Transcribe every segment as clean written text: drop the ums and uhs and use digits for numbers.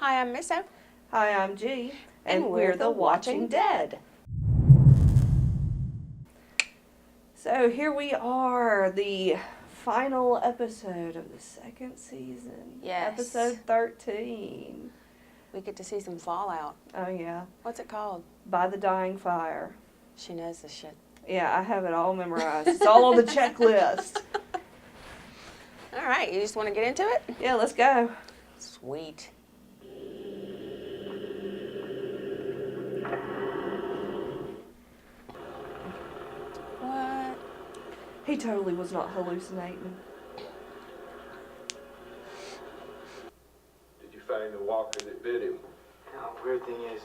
Hi, I'm Misso. Hi, I'm G. And we're the Watching Dead. So here we are, the final episode of the second season. Yes. Episode 13. We get to see some fallout. Oh, yeah. What's it called? By the Dying Fire. She knows this shit. Yeah, I have it all memorized. It's all on the checklist. All right, you just want to get into it? Yeah, let's go. Sweet. What? He totally was not hallucinating. Did you find the walker that bit him? No, weird thing is,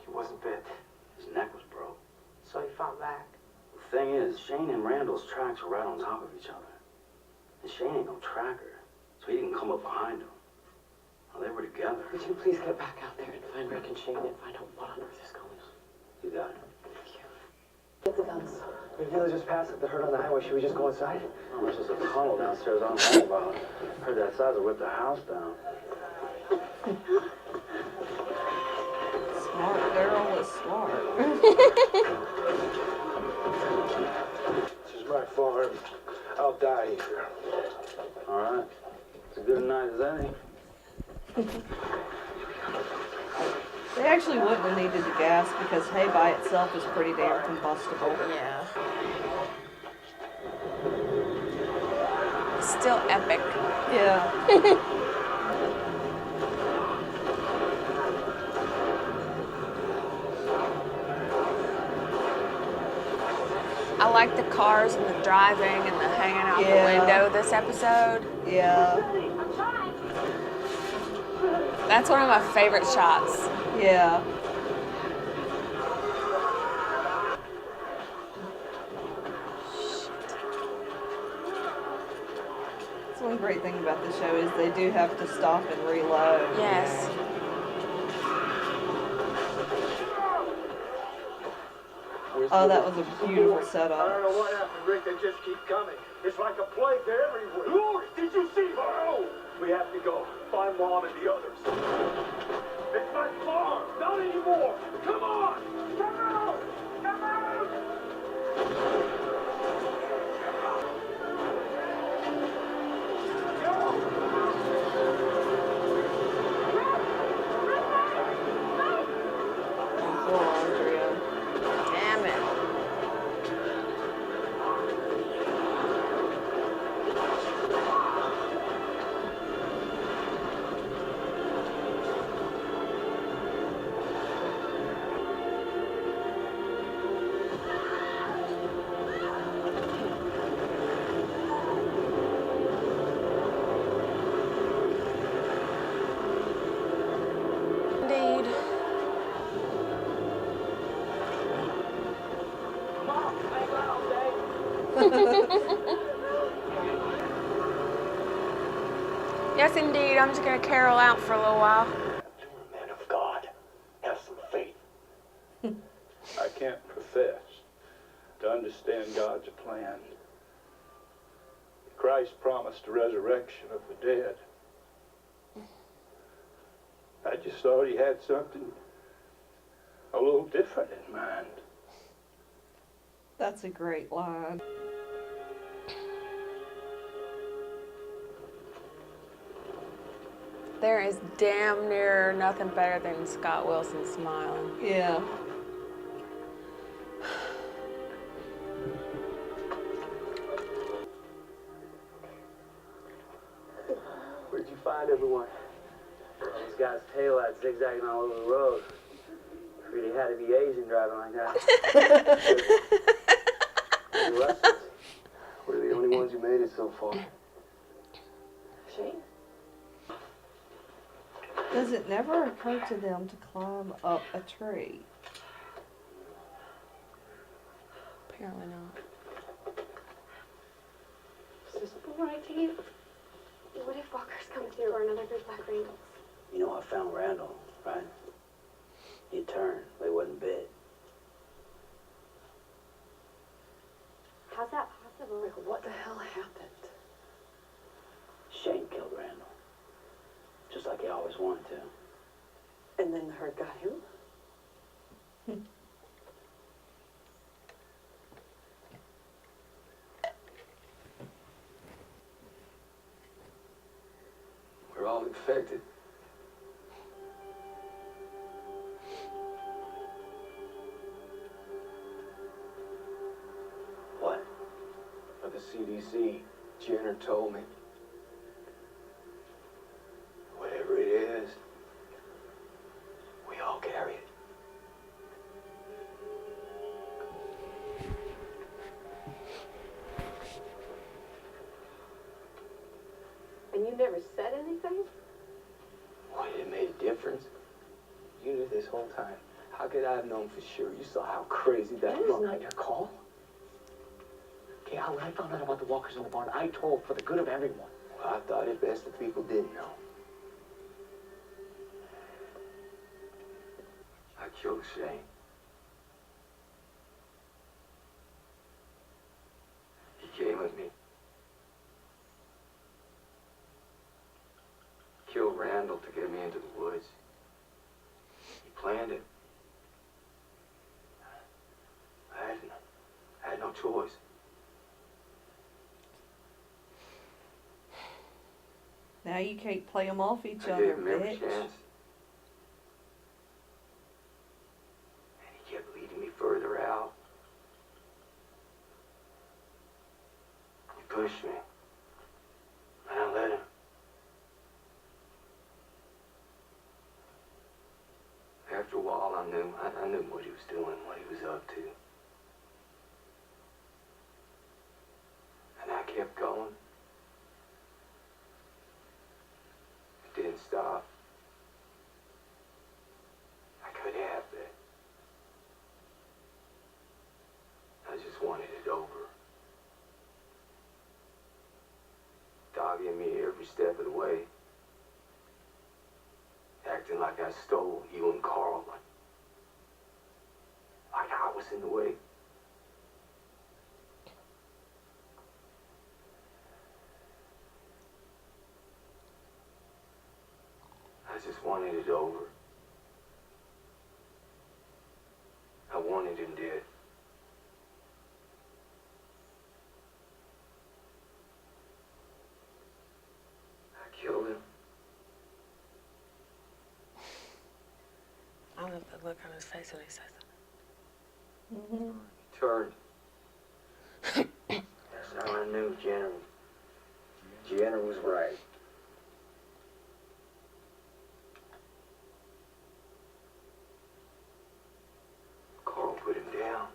he wasn't bit. His neck was broke. So he fought back. The thing is, Shane and Randall's tracks were right on top of each other. And Shane ain't no tracker, so he didn't come up behind him. Well, they were together. Would you please get back out there and find Rick and Shane and find out what on earth is going on? You got it. Thank you. Get the guns. The villagers passed it. They're hurt on the highway. Should we just go inside? Oh, there's just a tunnel downstairs on the about. Heard that size will rip the house down. Smart girl was smart. This is my farm. I'll die here. All right. It's as good a night as any. They actually wouldn't have needed the gas because hay by itself is pretty damn combustible. Yeah. Still epic. Yeah. I like the cars and the driving and the hanging out the window this episode. Yeah. That's one of my favorite shots. Yeah. That's one great thing about the show is they do have to stop and reload. Yes. You know. Oh, that was a beautiful I setup. don't know what happened, Rick. They just keep coming. It's like a plague. They're everywhere. Lord, did you see Burrow? We have to go. Find Mom and the others. It's my farm. Not anymore. Come on. Come out. Come out. Oh, poor Andrea. Damn it. Indeed. Mom, hang out, Yes, indeed. I'm just going to carol out for a little while. You're a man of God. Have some faith. I can't profess to understand God's plan. Christ promised a resurrection of the dead. I just thought he had something a little different in mind. That's a great line. There is damn near nothing better than Scott Wilson smiling. Yeah. Where'd you find everyone? These guys' taillights zigzagging all over the road. Really had to be Asian driving like that. The Russians. We're the only ones who made it so far. Shane? Does it never occur to them to climb up a tree? Apparently not. Is this right to you? What if walkers come through or another group like Randall's? You know, I found Randall, right? He turned, but he wasn't bit. How's that possible? Like, what the hell happened? Shane killed Randall. Just like he always wanted to. And then the herd got him. We're all infected. What? But the CDC, Jenner told me. Whatever it is, we all carry it. And you never said anything? What, it made a difference? You knew this whole time. How could I have known for sure? You saw how crazy that That is was. not your call. Okay, when I found out about the walkers in the barn, I told for the good of everyone. Well, I thought it best if people didn't know. I killed Shane. He came with me. Killed Randall to get me into the woods. He planned it. I had no choice. Now you can't play them off each I other, gave him every bitch. chance. And he kept leading me further out. He pushed me. And I let him. After a while, I knew what he was doing, what he was up to. And I kept going. It didn't stop. I could have that. I just wanted it over. Dogging me every step of the way. Acting like I stole you and Carl. Like I was in the way. I just wanted it over. I wanted him dead. I killed him. I love the look on his face when he says that. Mm-hmm. He turned. That's how I knew Jenner was right. Carl put him down.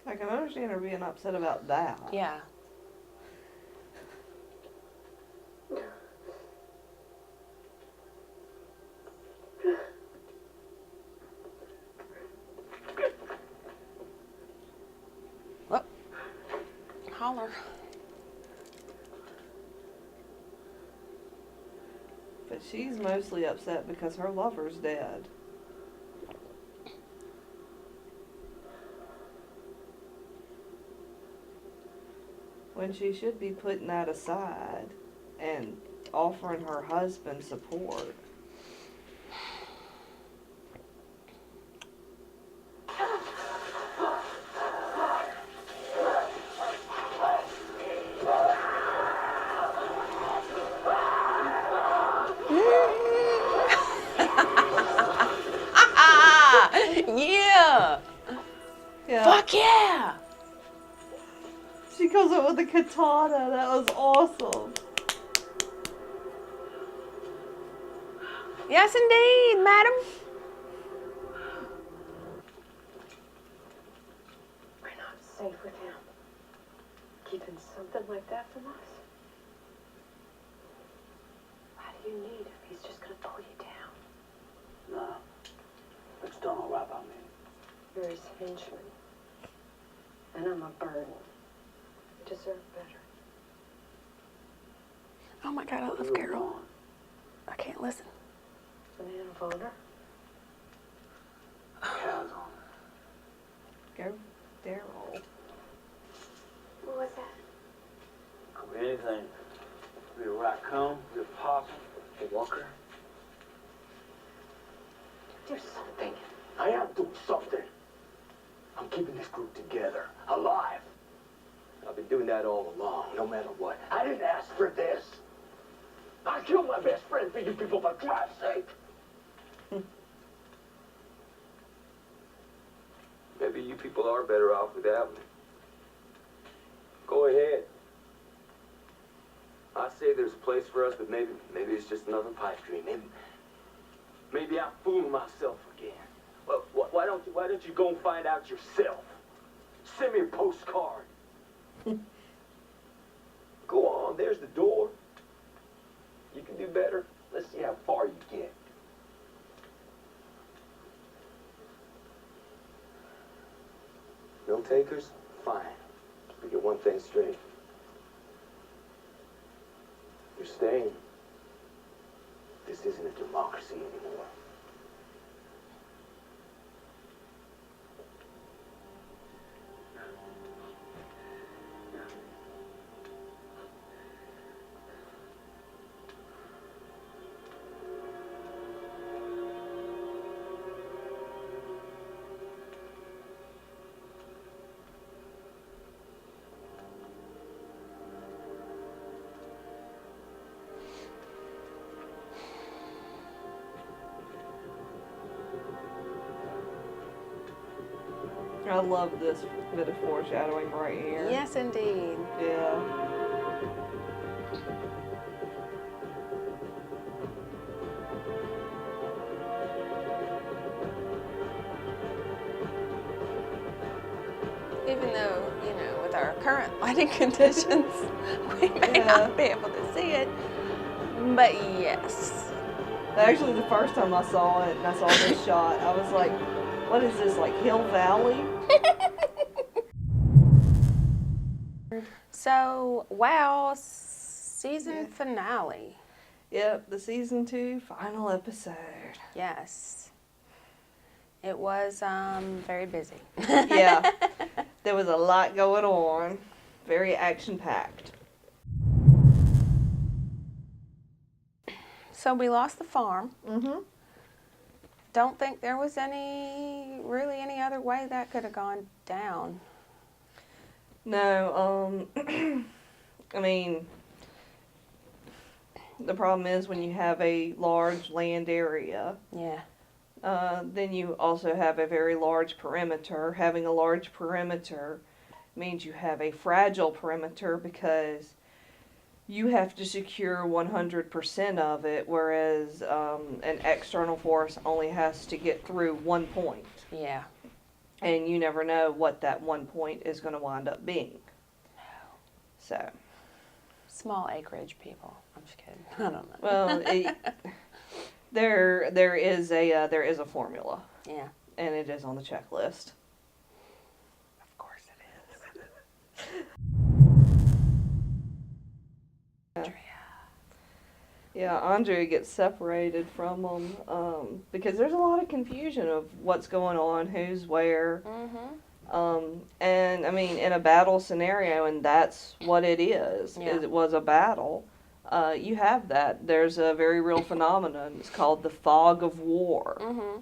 I can understand her being upset about that. Yeah. Well, holler. But she's mostly upset because her lover's dead. When she should be putting that aside and offering her husband support. Yeah. Yeah. Fuck yeah. She comes up with a katana. That was awesome. Yes, indeed, madam. We're not safe with him. Keeping something like that from us? Why do you need him? He's just gonna pull you down. Nah. Rick's done all right by me. You're his henchman. And I'm a burden. You deserve better. Oh my God, I love You Carol. want? I can't listen. A man of honor. Cows on. Go, Daryl. What was that? Could be anything. comb, the pop, the walker. Do something. I am doing something. I'm keeping this group together, alive. I've been doing that all along, no matter what. I didn't ask for this. I killed my best friend for you people, for Christ's sake. Maybe you people are better off without me. Go ahead. I say there's a place for us, but maybe it's just another pipe dream. Maybe I'm fooling myself again. Well, why don't you go and find out yourself? Send me a postcard. Go on, there's the door. You can do better. Let's see how far you get. No takers? Fine. We get one thing straight. You're staying. This isn't a democracy anymore. I love this bit of foreshadowing right here. Yes, indeed. Yeah. Even though, you know, with our current lighting conditions, we may not be able to see it. But yes. Actually, the first time I saw it and I saw this shot, I was like, what is this, like Hill Valley? So, wow, season finale. Yep, the season 2 final episode. Yes. It was very busy. Yeah. There was a lot going on. Very action-packed. So we lost the farm. Mm-hmm. Don't think there was really any other way that could have gone down. No, I mean, the problem is when you have a large land area, Yeah. then you also have a very large perimeter. Having a large perimeter means you have a fragile perimeter because you have to secure 100% of it, whereas an external force only has to get through one point. Yeah. And you never know what that one point is going to wind up being. So. Small acreage people. I'm just kidding. I don't know. Well, there is a formula, Yeah. and it is on the checklist. Of course it is. Yeah, Andrea gets separated from them because there's a lot of confusion of what's going on, who's where. Mm-hmm. And I mean, in a battle scenario, and that's what it is. Yeah. It was a battle. You have that. There's a very real phenomenon. It's called the fog of war. Mm-hmm.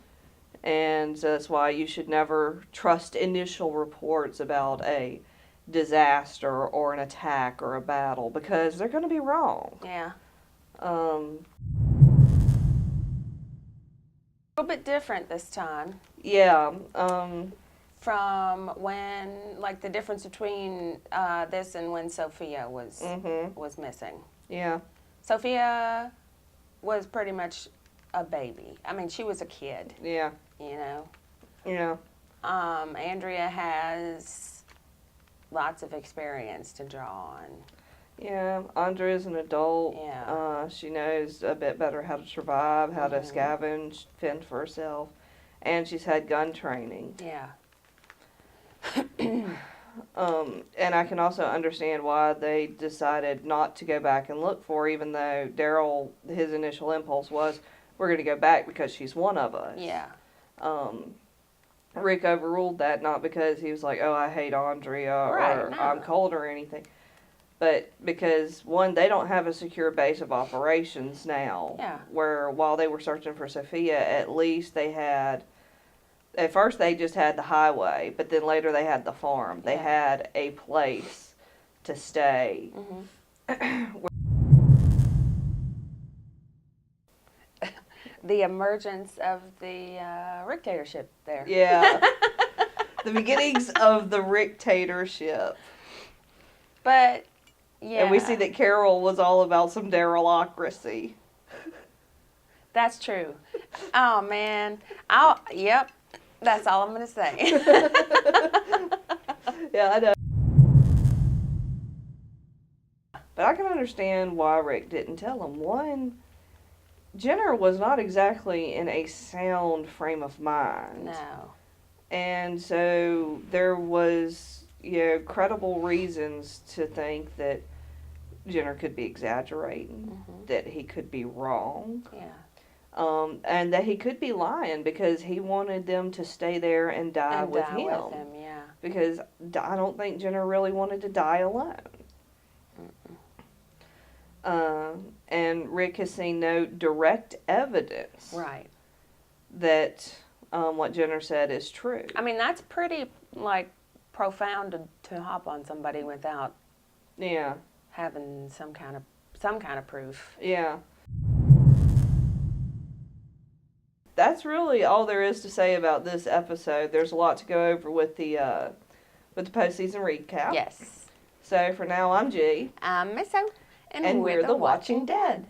And that's why you should never trust initial reports about a disaster or an attack or a battle because they're going to be wrong. Yeah. Um, A little bit different this time yeah. from when, like, the difference between this and when Sophia was was missing. Yeah. Sophia was pretty much a baby. I mean, she was a kid, Yeah. you know. Yeah. Andrea has lots of experience to draw on. Yeah. Andrea's an adult. Yeah. She knows a bit better how to survive, how to scavenge, fend for herself, and she's had gun training. Yeah. And I can also understand why they decided not to go back and look for her, even though Daryl, his initial impulse was, we're going to go back because she's one of us. Yeah. Rick overruled that, not because he was like, oh, I hate Andrea Right, or no. I'm cold or anything, But because, one, they don't have a secure base of operations now. Yeah. Where while they were searching for Sophia, at least they had, at first they just had the highway, but then later they had the farm. They Yeah. had a place to stay. The emergence of the Ricktatorship there. Yeah. The beginnings of the Ricktatorship. But, yeah. And we see that Carol was all about some derylocracy. That's true. Oh, man. Yep. That's all I'm going to say. Yeah, I know. But I can understand why Rick didn't tell him. One, Jenner was not exactly in a sound frame of mind. No. And so there was, credible reasons to think that Jenner could be exaggerating, that he could be wrong. Yeah. And that he could be lying because he wanted them to stay there and die with him. With him, yeah. Because I don't think Jenner really wanted to die alone. And Rick has seen no direct evidence Right. that what Jenner said is true. I mean, that's pretty, profound to hop on somebody without Yeah. having some kind of proof. Yeah. That's really all there is to say about this episode. There's a lot to go over with the postseason recap. Yes. So for now, I'm G. I'm Miss O, And we're the Watching Dead.